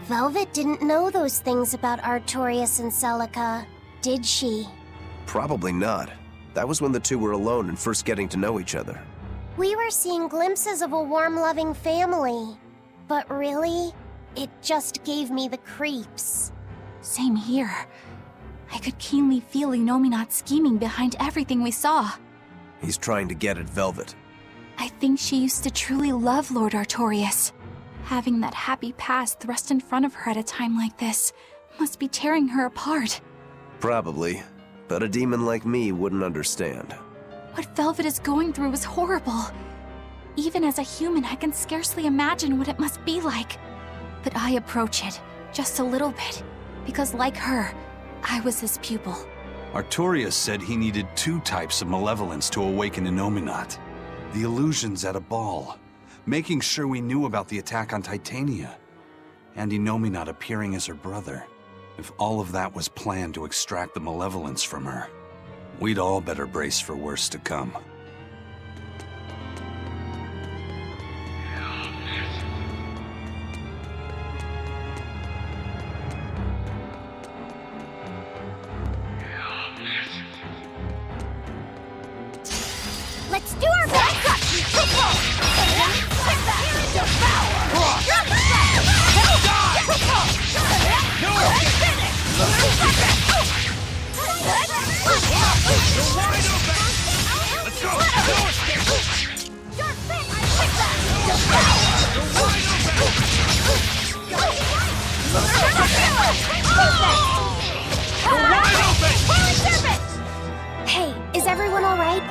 Velvet didn't know those things about Artorius and Celica, did she? Probably not. That was when the two were alone and first getting to know each other. We were seeing glimpses of a warm, loving family. But really, it just gave me the creeps. Same here. I could keenly feel Innominat scheming behind everything we saw. He's trying to get at Velvet. I think she used to truly love Lord Artorius. Having that happy past thrust in front of her at a time like this must be tearing her apart. Probably. But a demon like me wouldn't understand. What Velvet is going through is horrible. Even as a human, I can scarcely imagine what it must be like. But I approach it, just a little bit, because like her, I was his pupil. Artorius said he needed 2 types of malevolence to awaken Innominat. The illusions at a ball, making sure we knew about the attack on Titania, and Innominat appearing as her brother. If all of that was planned to extract the malevolence from her, we'd all better brace for worse to come. Let's do our best! Hey, is everyone all right?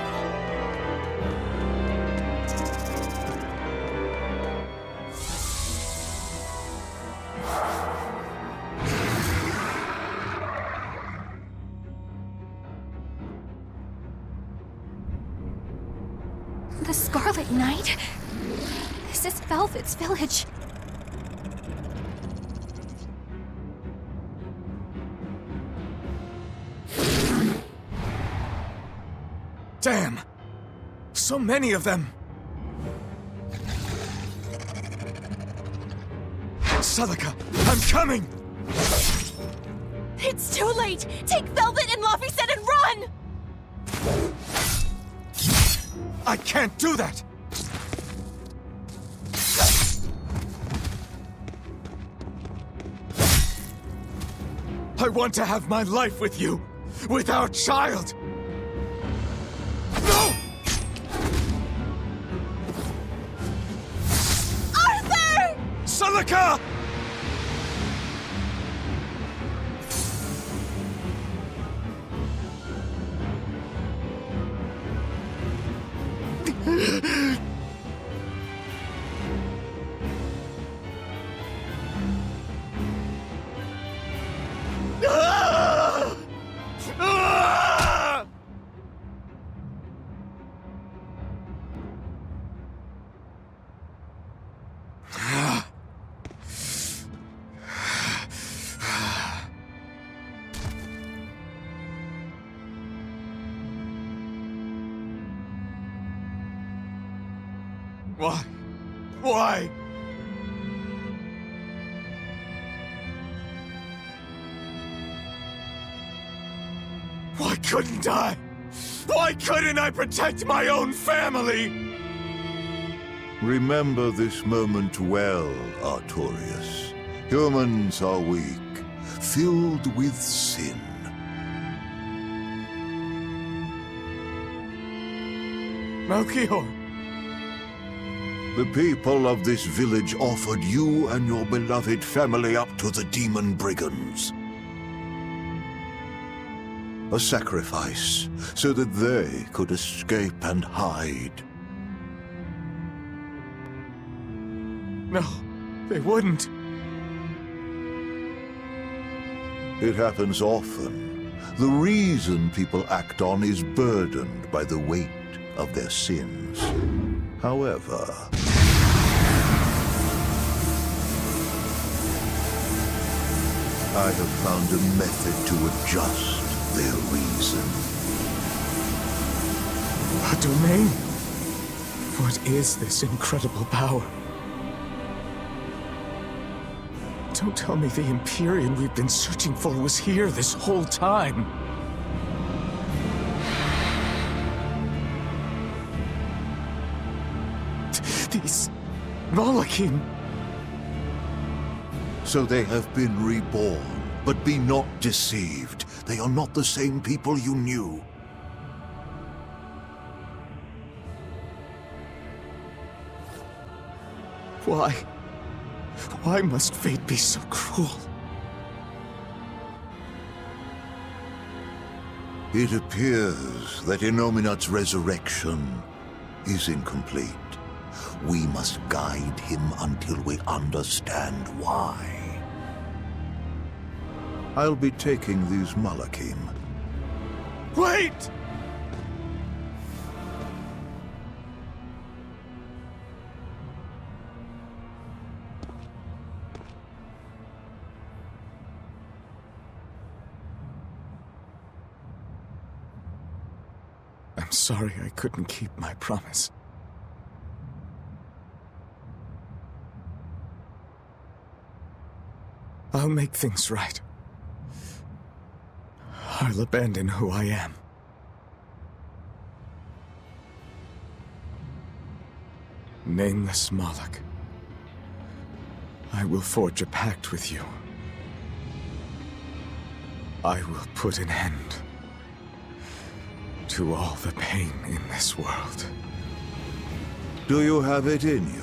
The Scarlet Knight? This is Velvet's village. Damn! So many of them! Celica, I'm coming! It's too late! Take Velvet and Laphicet and run! I can't do that! I want to have my life with you, with our child! No! Arthur! Celica! Why? Why? Why couldn't I? Why couldn't I protect my own family? Remember this moment well, Artorius. Humans are weak, filled with sin. Melchior. The people of this village offered you and your beloved family up to the demon brigands. A sacrifice, so that they could escape and hide. No, they wouldn't. It happens often. The reason people act on is burdened by the weight of their sins. However, I have found a method to adjust their reason. A domain? What is this incredible power? Don't tell me the Empyrean we've been searching for was here this whole time. These Malachim. So they have been reborn, but be not deceived. They are not the same people you knew. Why? Why must fate be so cruel? It appears that Innominat's resurrection is incomplete. We must guide him until we understand why. I'll be taking these Malachim. Wait! I'm sorry I couldn't keep my promise. I'll make things right. I'll abandon who I am. Nameless Malak, I will forge a pact with you. I will put an end to all the pain in this world. Do you have it in you?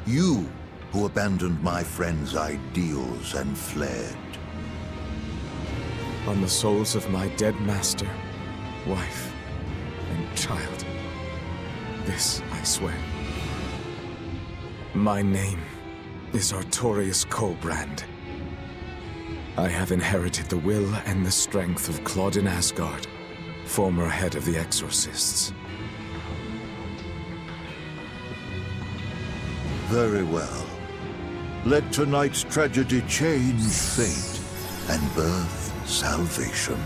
You who abandoned my friend's ideals and fled. On the souls of my dead master, wife, and child. This I swear. My name is Artorius Colbrand. I have inherited the will and the strength of Claudin Asgard, former head of the Exorcists. Very well. Let tonight's tragedy change fate and birth salvation.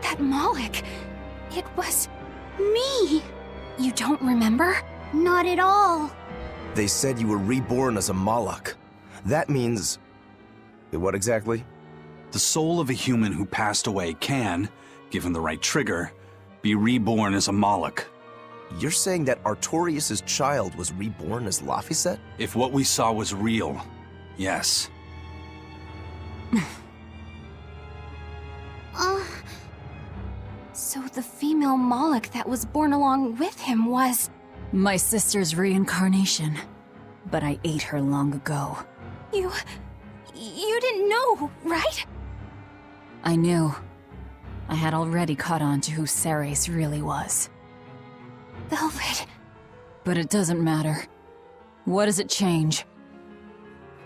That Moloch, it was me. You don't remember? Not at all. They said you were reborn as a Moloch. That means... what exactly? The soul of a human who passed away can, given the right trigger, be reborn as a Moloch. You're saying that Artorius' child was reborn as Laphicet? If what we saw was real, yes. So the female Moloch that was born along with him was... My sister's reincarnation, but I ate her long ago. You didn't know, right? I knew. I had already caught on to who Ceres really was. Velvet. But it doesn't matter. What does it change?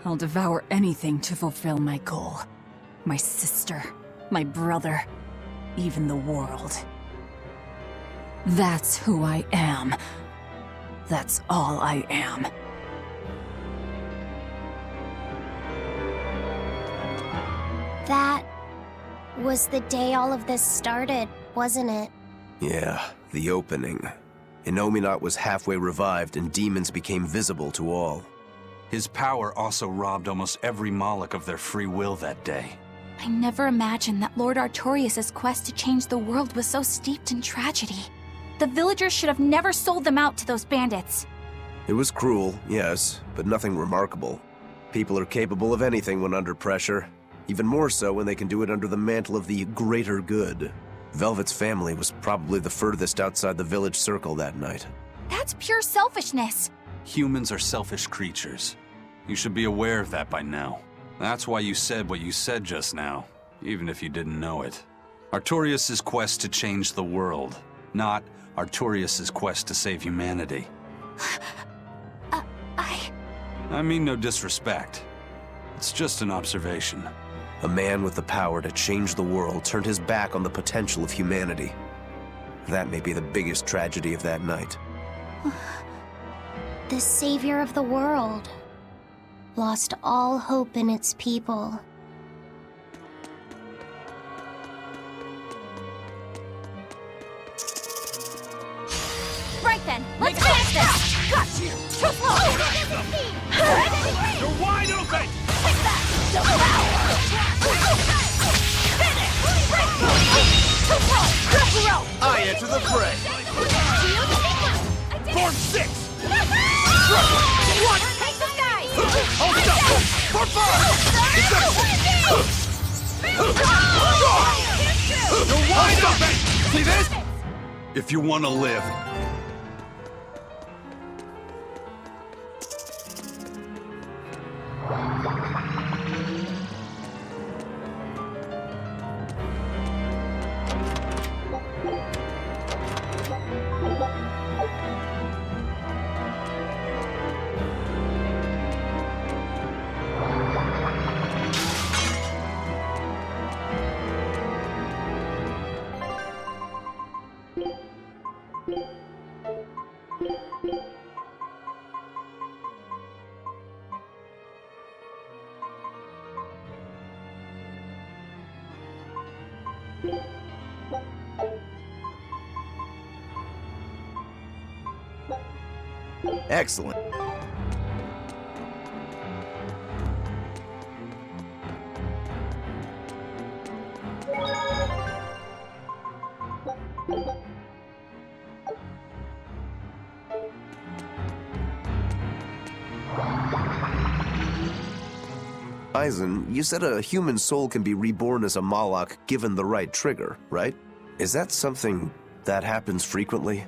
I'll devour anything to fulfill my goal. My sister, my brother, even the world. That's who I am. That's all I am. That was the day all of this started, wasn't it? Yeah, the opening. Innominat was halfway revived and demons became visible to all. His power also robbed almost every Moloch of their free will that day. I never imagined that Lord Artorius' quest to change the world was so steeped in tragedy. The villagers should have never sold them out to those bandits. It was cruel, yes, but nothing remarkable. People are capable of anything when under pressure. Even more so when they can do it under the mantle of the greater good. Velvet's family was probably the furthest outside the village circle that night. That's pure selfishness. Humans are selfish creatures. You should be aware of that by now. That's why you said what you said just now, even if you didn't know it. Artorius' quest to change the world, not Artorius' quest to save humanity. I mean no disrespect. It's just an observation. A man with the power to change the world turned his back on the potential of humanity. That may be the biggest tragedy of that night. The savior of the world lost all hope in its people. right then, let's finish this! Got you! Too slow! You're wide open! Take that! Finish! Too slow! I enter the fray! Form 6! One! Take this guy! Hold up! For You're wide open! See this? If you want to live, Excellent. Eisen, you said a human soul can be reborn as a Malak given the right trigger, right? Is that something that happens frequently?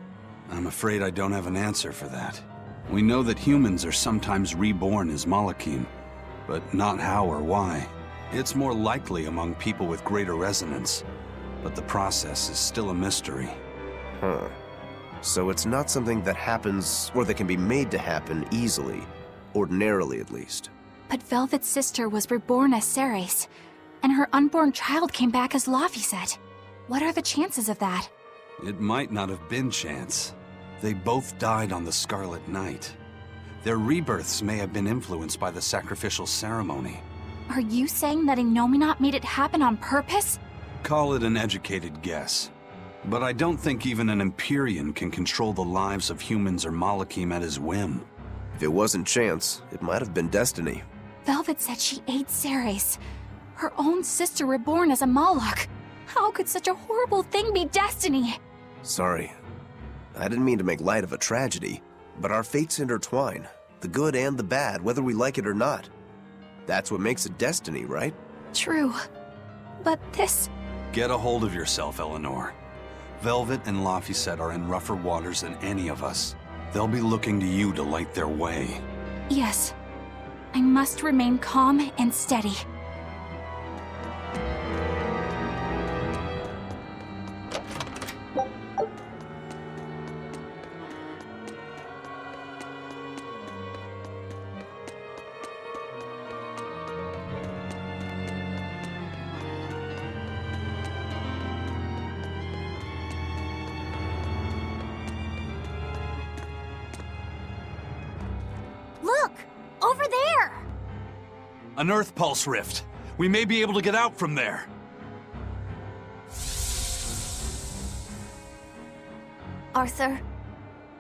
I'm afraid I don't have an answer for that. We know that humans are sometimes reborn as Malakim, but not how or why. It's more likely among people with greater resonance, but the process is still a mystery. Huh. So it's not something that happens, or that can be made to happen easily, ordinarily at least. But Velvet's sister was reborn as Ceres, and her unborn child came back as Laphicet. What are the chances of that? It might not have been chance. They both died on the Scarlet Night. Their rebirths may have been influenced by the sacrificial ceremony. Are you saying that Innominat made it happen on purpose? Call it an educated guess. But I don't think even an Empyrean can control the lives of humans or Malakim at his whim. If it wasn't chance, it might have been destiny. Velvet said she ate Ceres, her own sister reborn as a Malak. How could such a horrible thing be destiny? Sorry. I didn't mean to make light of a tragedy, but our fates intertwine, the good and the bad, whether we like it or not. That's what makes it destiny, right? True. But this... Get a hold of yourself, Eleanor. Velvet and Laphicet are in rougher waters than any of us. They'll be looking to you to light their way. Yes. I must remain calm and steady. Look! Over there! An Earth Pulse rift. We may be able to get out from there. Arthur,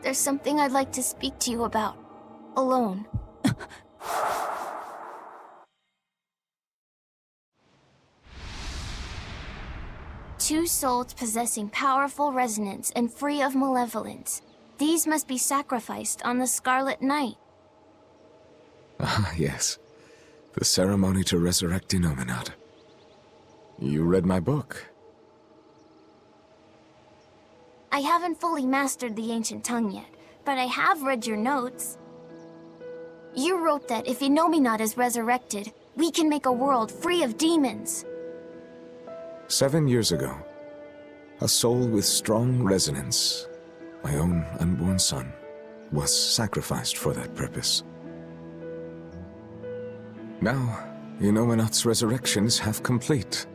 there's something I'd like to speak to you about. Alone. Two souls possessing powerful resonance and free of malevolence. These must be sacrificed on the Scarlet Night. Ah, yes. The ceremony to resurrect Innominat. You read my book. I haven't fully mastered the ancient tongue yet, but I have read your notes. You wrote that if Innominat is resurrected, we can make a world free of demons. 7 years ago, a soul with strong resonance, my own unborn son, was sacrificed for that purpose. Now, Innominat's resurrection is half complete.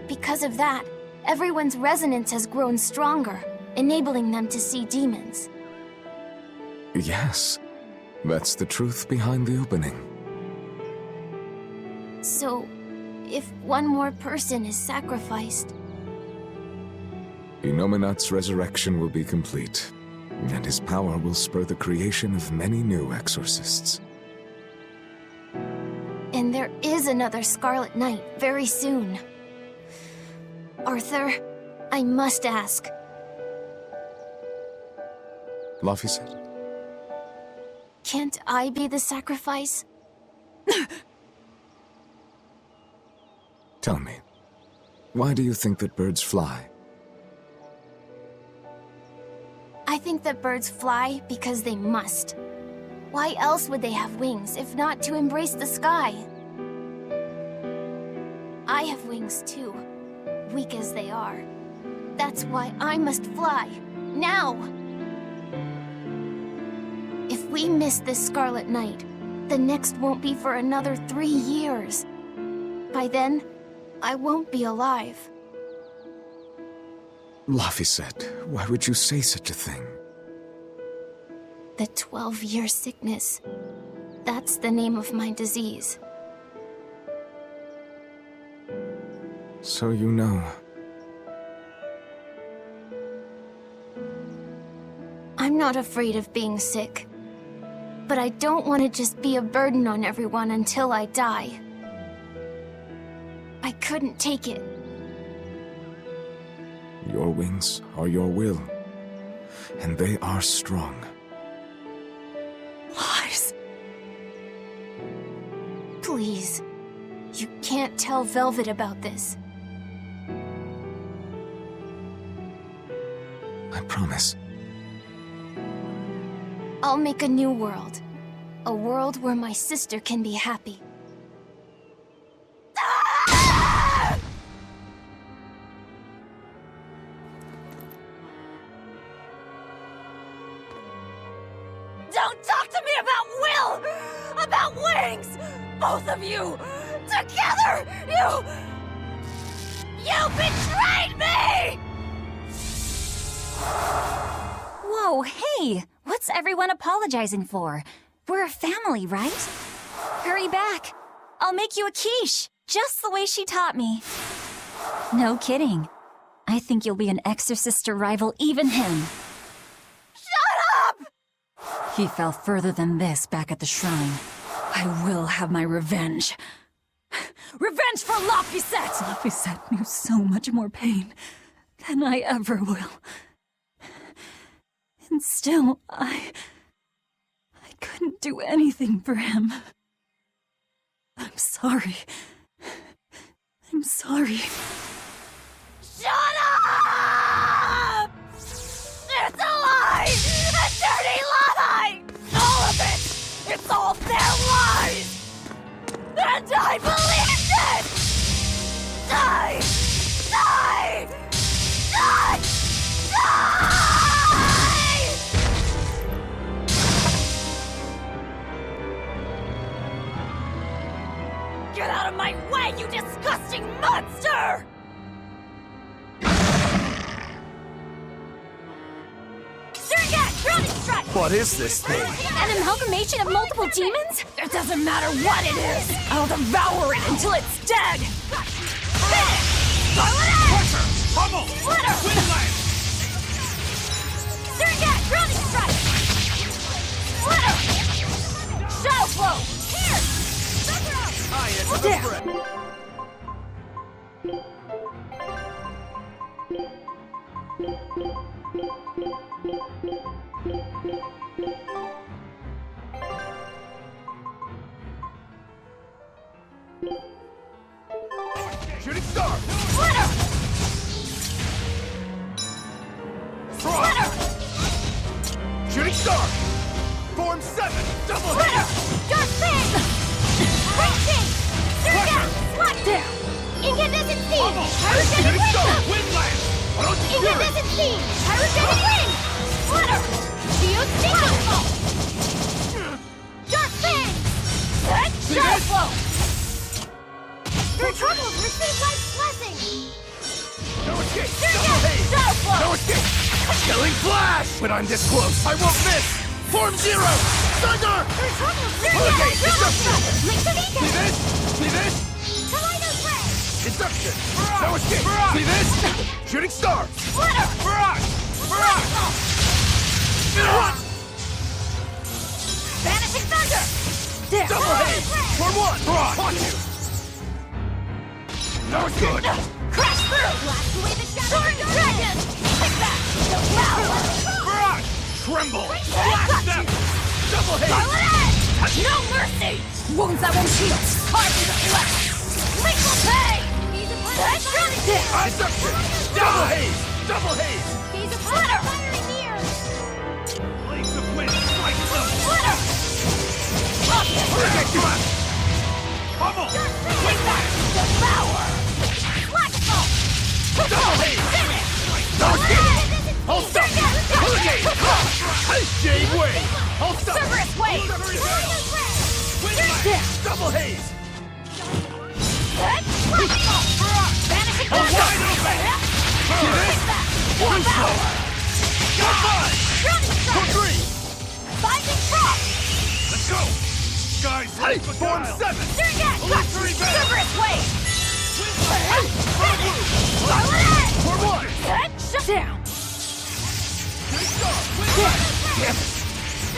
Because of that, everyone's resonance has grown stronger, enabling them to see demons. Yes, that's the truth behind the opening. So, if one more person is sacrificed, Innominat's resurrection will be complete, and his power will spur the creation of many new exorcists. And there is another Scarlet Knight very soon. Arthur, I must ask. Laphicet? Can't I be the sacrifice? Tell me, why do you think that birds fly? I think that birds fly because they must. Why else would they have wings if not to embrace the sky? I have wings too, weak as they are. That's why I must fly, now! If we miss this Scarlet Night, the next won't be for another 3 years. By then, I won't be alive. Laphicet, why would you say such a thing? The 12-year sickness. That's the name of my disease. So you know. I'm not afraid of being sick. But I don't want to just be a burden on everyone until I die. I couldn't take it. Your wings are your will, and they are strong. Lies. Please. You can't tell Velvet about this. I promise. I'll make a new world. A world where my sister can be happy. Don't talk to me about will! About wings! Both of you! Together! You betrayed me! Whoa, hey! What's everyone apologizing for? We're a family, right? Hurry back. I'll make you a quiche, just the way she taught me. No kidding. I think you'll be an exorcist to rival even him. Shut up! He fell further than this back at the shrine. I will have my revenge. Revenge for Laphicet! Laphicet knew so much more pain than I ever will. And still, I couldn't do anything for him. I'm sorry. I'm sorry. Shut up! It's a lie! A dirty lie! All of it! It's all their lies! And I believed it! Die! Die! Die! Die! Get out of my way, you disgusting monster! Grounding strike! What is this thing? An amalgamation of multiple demons? It doesn't matter what it is! I'll devour it until it's dead! Finish! Scarlet Edge! Pummel! Splitter! Windland! Surget! Grounding strike! Splitter! Shadow flow! Here! Shooting star! Splitter! Splitter! Shooting star! Form 7! Double Splitter! hit! Dark Fang! Ring Sting! Surget! Lockdown! Incandescent Steam! Pummel! Pyrogenic Shooting star! Windmill! Windland! Autosecurity! Incandescent Steam! Pyrogenic Wind! Splitter! Geostinking Fault! Dark Fang! Shadow Flow! Your troubles receive life's blessing! No escape! Surget! Double haze! Shadow Flow! No escape! Killing flash! When I'm this close, I won't miss! Form 0! Thunder! Your troubles Hurricane! Surget! Disruption! Link the See beacon! this? See this? Kaleido Thread! Deception! No escape! See this? Shooting star! Splitter! Barrage! Vanishing thunder! Double haze! For one! Barrage! Watch you! That was good! Crash through! Blast away the shadow! Dragon! Take that! Devour! Barrage! Tremble! Blast them! Double haze! Scarlet Edge! No mercy! Wounds that won't heal! Carve into flesh! Lethal pain! Deception! Double haze! Double haze! Splitter! Blades of wind! Slice them! Splitter! Hurricane blast! Pummel! Take that! Devour! Flagfall! Double haze! Finish! Scarlet Edge! Hold stop! Hurricane! Jade wave! Hold stop! Cerberus wave! Double haze! Flagfall! Vanishing Hold thunder! wide open! See this? One slow! Got five! Running For strike! three! Binding frost! Let's go! Skies like Form 7! Surget! Illusory veil! Cerberus wave! Finish! Scarlet Edge! For one! Shut down!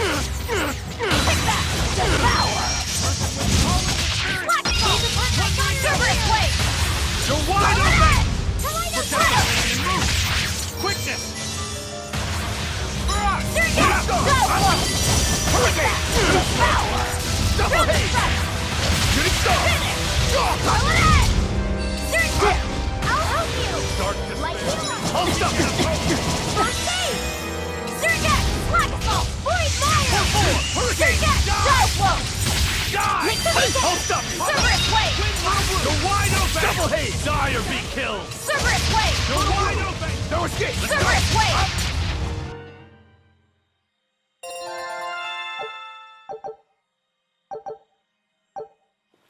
Take that! Devour! Flagfall! Cerberus wave! You're wide Scarlet open! Edge! Protect and move! Quickness! Barrage! Surget! Go! Hurricane! Devour! Double haze! Shooting star! Scarlet Edge! Surget! I'll help you! Dark Like despair! you! Hold up! First aid! Surget! Flagfall! Void Mire! Hurricane! Surget! Dive! Die! Make the weekend! Hold up! Cerberus wave! You're wide open! Double haze! Die or be killed! Cerberus wave! You're wide open! No escape! Let's go! Cerberus wave!